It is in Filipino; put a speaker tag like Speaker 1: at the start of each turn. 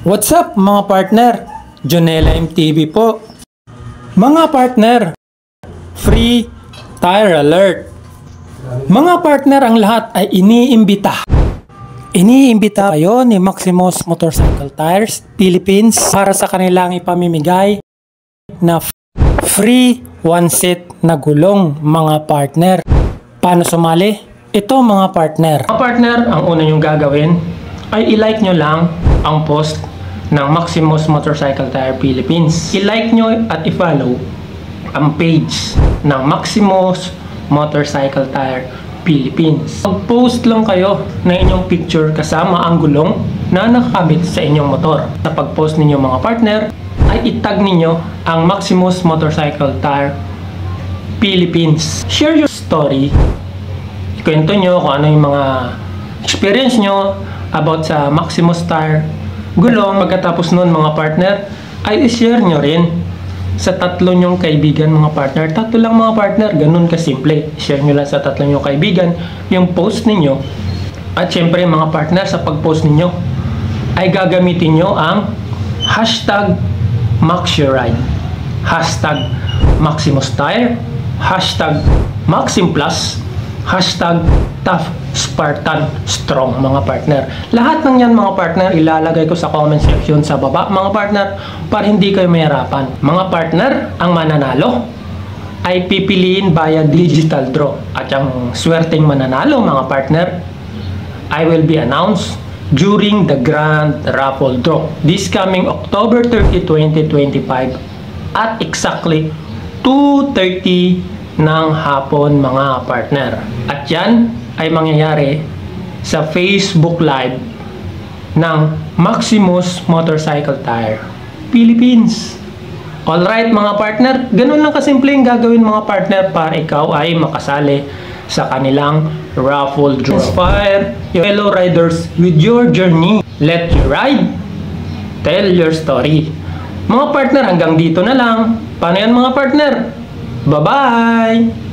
Speaker 1: What's up mga partner? Jonella MTV po. Mga partner, free tire alert. Mga partner, ang lahat ay iniimbita. Iniimbita kayo ni Maximus Motorcycle Tires Philippines para sa kanilang ipamimigay na free one set na gulong mga partner. Paano sumali? Ito mga partner. Mga partner, ang una nyong gagawin ay i-like nyo lang ang post ng Maximus Motorcycle Tire Philippines. I-like nyo at i-follow ang page ng Maximus Motorcycle Tire Philippines. Mag-post lang kayo ng inyong picture kasama ang gulong na nakakabit sa inyong motor. Sa pag-post ninyo mga partner, ay itag ninyo ang Maximus Motorcycle Tire Philippines. Share your story. Kwento nyo kung ano yung mga experience nyo about sa Maximus Tire gulong. Pagkatapos nun mga partner, ay i-share nyo rin sa tatlo nyong kaibigan mga partner. Tatlo lang mga partner, ganun kasimple. Share nyo lang sa tatlo nyong kaibigan yung post ninyo. At syempre mga partner, sa pag-post ninyo ay gagamitin nyo ang hashtag MaxiRide, hashtag Maximus Tire, hashtag MaximPlus, hashtag Tough Spartan Strong mga partner. Lahat ng yan mga partner ilalagay ko sa comment section sa baba mga partner para hindi kayo mahirapan. Mga partner, ang mananalo ay pipiliin via digital draw. At ang swerteng mananalo mga partner I will be announced during the Grand Raffle Draw this coming October 30, 2025 at exactly 2:30 ng hapon mga partner. At yan ay mangyayari sa Facebook Live ng Maximus Motorcycle Tire Philippines. Alright mga partner, ganun lang kasimple yung gagawin mga partner para ikaw ay makasali sa kanilang raffle draw. Inspire your fellow riders with your journey. Let you ride, tell your story. Mga partner, hanggang dito na lang. Paano yan mga partner? Bye-bye!